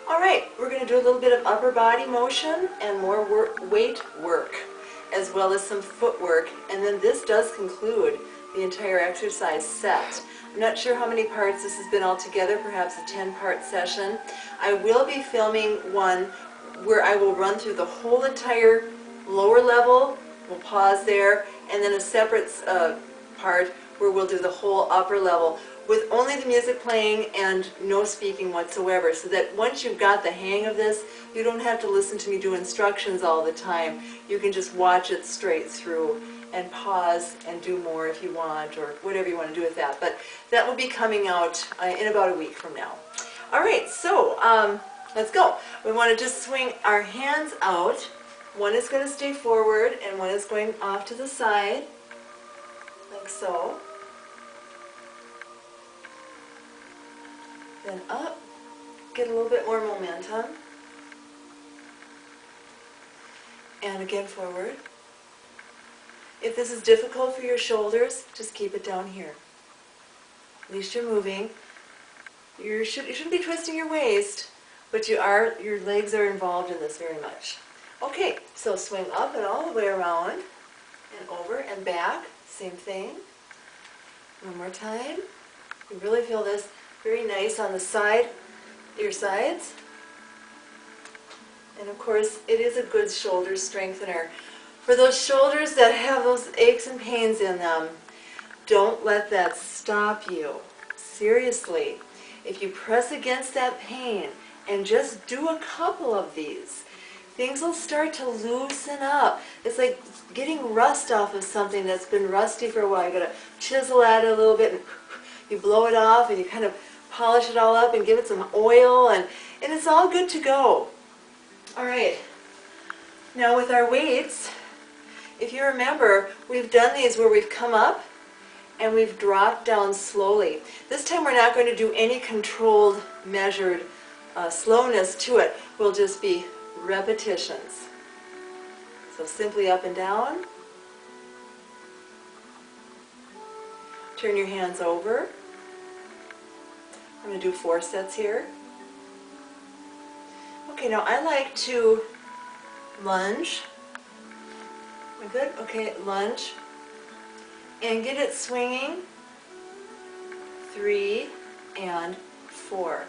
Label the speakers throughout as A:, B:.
A: All right, we're going to do a little bit of upper body motion and more weight work, as well as some footwork, and then this does conclude the entire exercise set. I'm not sure how many parts this has been altogether, perhaps a 10-part session. I will be filming one where I will run through the whole entire lower level, we'll pause there, and then a separate part where we'll do the whole upper level with only the music playing and no speaking whatsoever, so that once you've got the hang of this, you don't have to listen to me do instructions all the time. You can just watch it straight through and pause and do more if you want, or whatever you want to do with that. But that will be coming out in about a week from now. All right, so let's go. We want to just swing our hands out. One is going to stay forward and one is going off to the side, like so. Then up, get a little bit more momentum. And again forward. If this is difficult for your shoulders, just keep it down here. At least you're moving. You shouldn't be twisting your waist, but your legs are involved in this very much. Okay, so swing up and all the way around, and over and back, same thing. One more time. You really feel this very nice on the side, your sides. And of course, it is a good shoulder strengthener. For those shoulders that have those aches and pains in them, don't let that stop you. Seriously, if you press against that pain and just do a couple of these, things will start to loosen up. It's like getting rust off of something that's been rusty for a while. You've got to chisel at it a little bit, and you blow it off, and you kind of polish it all up and give it some oil, and it's all good to go. All right, now with our weights, if you remember, we've done these where we've come up and we've dropped down slowly. This time we're not going to do any controlled, measured slowness to it. We'll just be repetitions. So simply up and down. Turn your hands over. I'm going to do 4 sets here. Okay, now I like to lunge. We're good? Okay, lunge. And get it swinging. 3 and 4.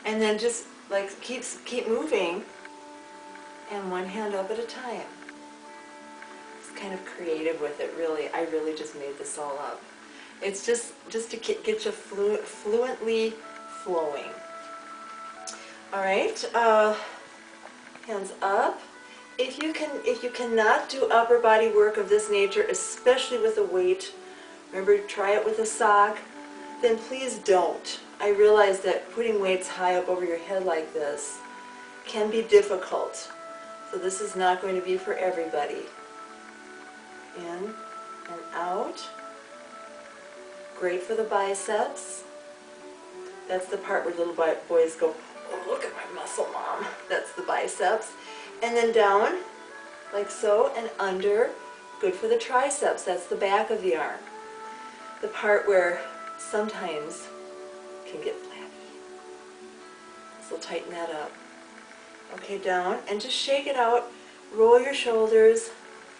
A: And then just like keep moving, and one hand up at a time. It's kind of creative with it, really. I really just made this all up. It's just to get you fluently flowing. All right, hands up. If you cannot do upper body work of this nature, especially with a weight, remember, try it with a sock, then please don't. I realize that putting weights high up over your head like this can be difficult. So this is not going to be for everybody. In and out. Great for the biceps. That's the part where little boys go, "Oh, look at my muscle, Mom." That's the biceps. And then down, like so, and under. Good for the triceps. That's the back of the arm. The part where sometimes can get flabby. So tighten that up. Okay, down, and just shake it out. Roll your shoulders.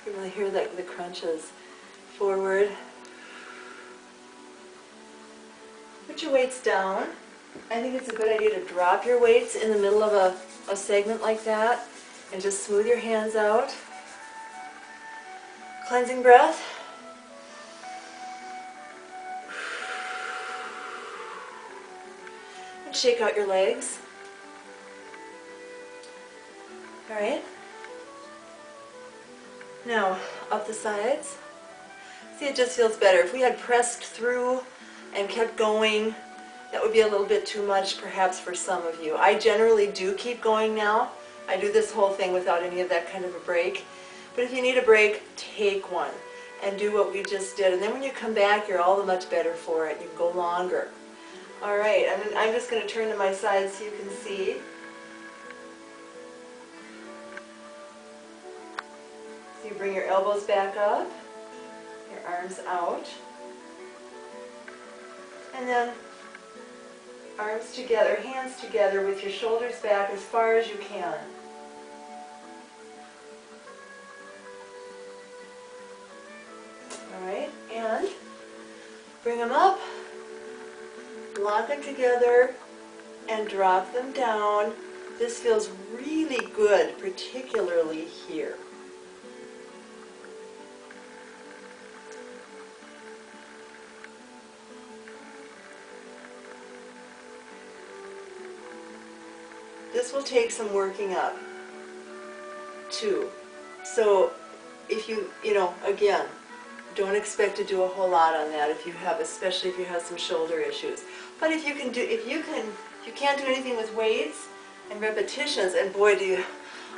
A: You really hear the crunches. Forward. Put your weights down. I think it's a good idea to drop your weights in the middle of a segment like that, and just smooth your hands out. Cleansing breath. And shake out your legs. All right. Now, up the sides. See, it just feels better. If we had pressed through and kept going, that would be a little bit too much perhaps for some of you. I generally do keep going now. I do this whole thing without any of that kind of a break. But if you need a break, take one and do what we just did. And then when you come back, you're all the much better for it. You can go longer. All right, I'm just going to turn to my side so you can see. So you bring your elbows back up, your arms out, and then Arms together, hands together with your shoulders back as far as you can. All right, and bring them up, lock them together, and drop them down. This feels really good, particularly here. This will take some working up, too. So if you again, don't expect to do a whole lot on that if you have, especially if you have some shoulder issues. But if you can't do anything with weights and repetitions, and boy do you,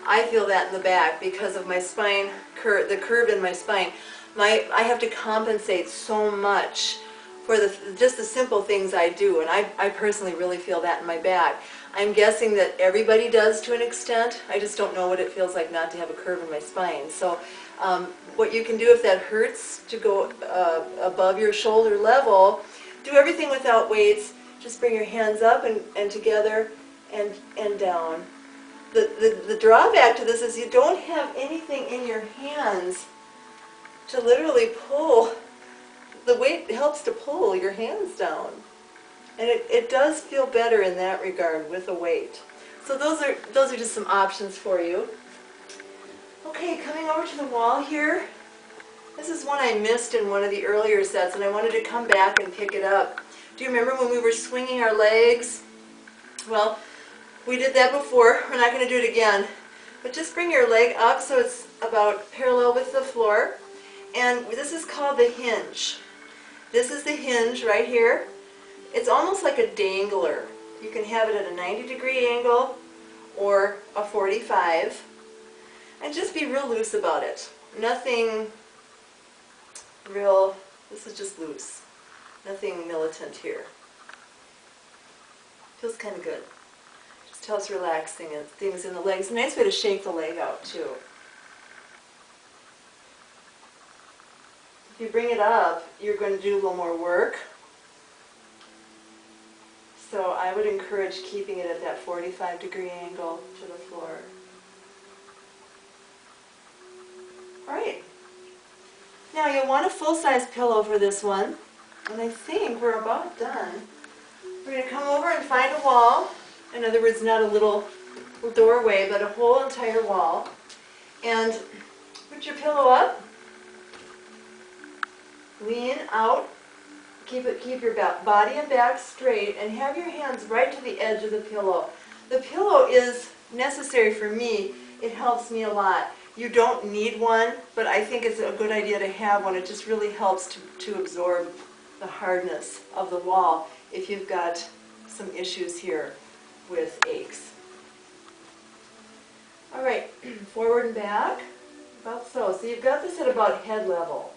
A: I feel that in the back because of my spine, the curve in my spine. I have to compensate so much for just the simple things I do, and I personally really feel that in my back. I'm guessing that everybody does to an extent. I just don't know what it feels like not to have a curve in my spine. So what you can do if that hurts to go above your shoulder level, do everything without weights. Just bring your hands up and together and down. The drawback to this is you don't have anything in your hands to literally pull. The weight helps to pull your hands down. And it does feel better in that regard with a weight. So those are just some options for you. Okay, coming over to the wall here. This is one I missed in one of the earlier sets, and I wanted to come back and pick it up. Do you remember when we were swinging our legs? Well, we did that before. We're not going to do it again. But just bring your leg up so it's about parallel with the floor. And this is called the hinge. This is the hinge right here. It's almost like a dangler. You can have it at a 90-degree angle or a 45. And just be real loose about it. Nothing real, this is just loose. Nothing militant here. Feels kind of good. Just helps relax things in the legs. A nice way to shake the leg out too. If you bring it up, you're going to do a little more work. So I would encourage keeping it at that 45-degree angle to the floor. All right. Now you'll want a full-size pillow for this one. And I think we're about done. We're going to come over and find a wall. In other words, not a little doorway, but a whole entire wall. And put your pillow up. Lean out. Keep your body and back straight, and have your hands right to the edge of the pillow. The pillow is necessary for me. It helps me a lot. You don't need one, but I think it's a good idea to have one. It just really helps to absorb the hardness of the wall if you've got some issues here with aches. All right, forward and back, about so. So you've got this at about head level.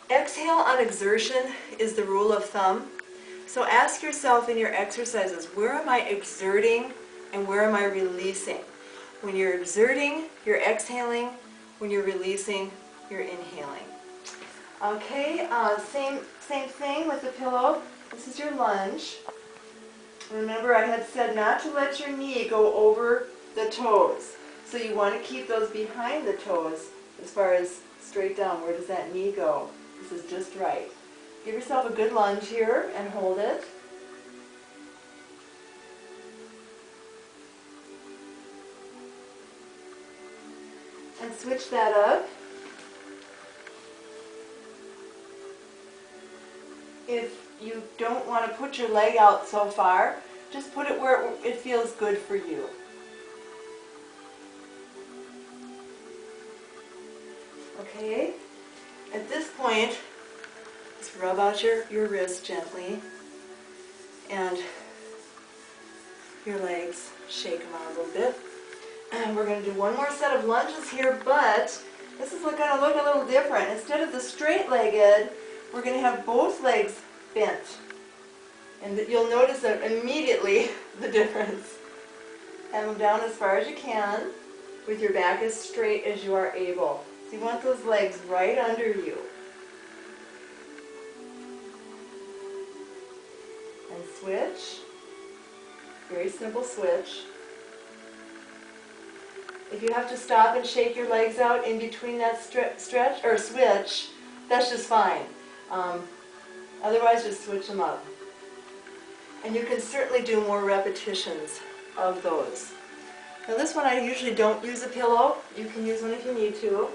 A: Exhale on exertion is the rule of thumb. So ask yourself in your exercises, where am I exerting and where am I releasing? When you're exerting, you're exhaling. When you're releasing, you're inhaling. Okay, same thing with the pillow. This is your lunge. Remember, I had said not to let your knee go over the toes. So you want to keep those behind the toes as far as straight down. Where does that knee go? This is just right. Give yourself a good lunge here and hold it. And switch that up. If you don't want to put your leg out so far, just put it where it feels good for you. Okay? At this point, just rub out your wrist gently and your legs, shake them out a little bit. And we're going to do one more set of lunges here, but this is going to look a little different. Instead of the straight-legged, we're going to have both legs bent. And you'll notice that immediately the difference. Have them down as far as you can with your back as straight as you are able. So you want those legs right under you. And switch. Very simple switch. If you have to stop and shake your legs out in between that stretch or switch, that's just fine. Otherwise, just switch them up. And you can certainly do more repetitions of those. Now this one I usually don't use a pillow. You can use one if you need to.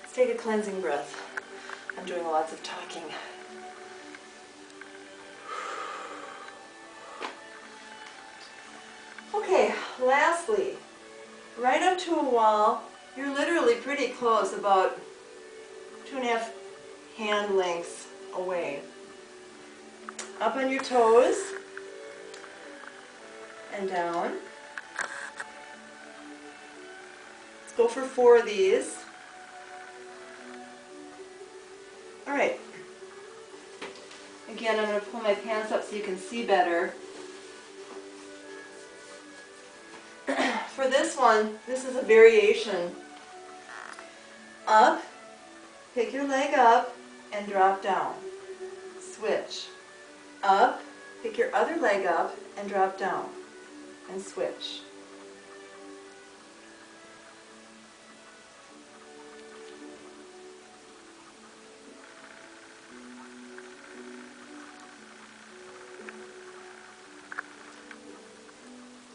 A: Let's take a cleansing breath. I'm doing lots of talking. Okay, lastly, right up to a wall. You're literally pretty close, about 2.5 hand lengths away. Up on your toes and down. Let's go for 4 of these. All right. Again, I'm going to pull my pants up so you can see better. For this one, this is a variation. Up, pick your leg up and drop down. Switch. Up, pick your other leg up and drop down. And switch.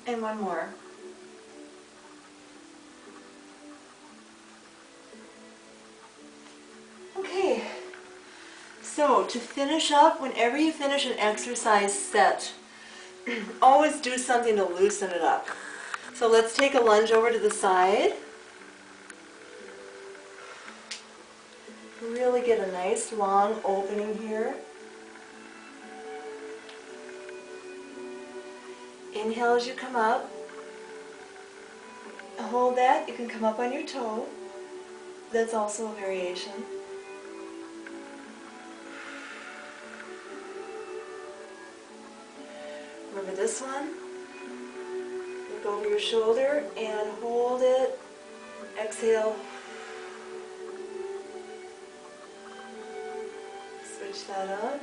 A: And one more. Okay, so to finish up, whenever you finish an exercise set, always do something to loosen it up. So let's take a lunge over to the side. Really get a nice long opening here. Inhale as you come up. Hold that. You can come up on your toe. That's also a variation. Remember this one? Look over your shoulder and hold it. Exhale. Switch that up.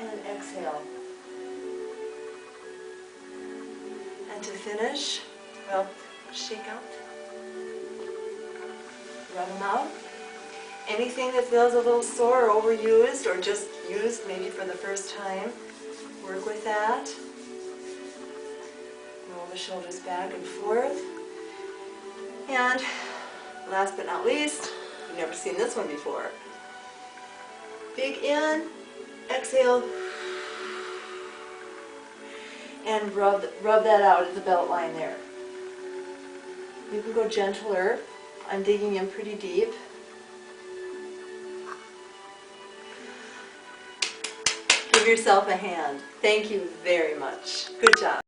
A: And exhale. And to finish, well, shake out. Rub them out. Anything that feels a little sore or overused or just used maybe for the first time, work with that. Roll the shoulders back and forth. And last but not least, you've never seen this one before. Big in, exhale, and rub that out at the belt line there. You can go gentler. I'm digging in pretty deep. Give yourself a hand. Thank you very much. Good job.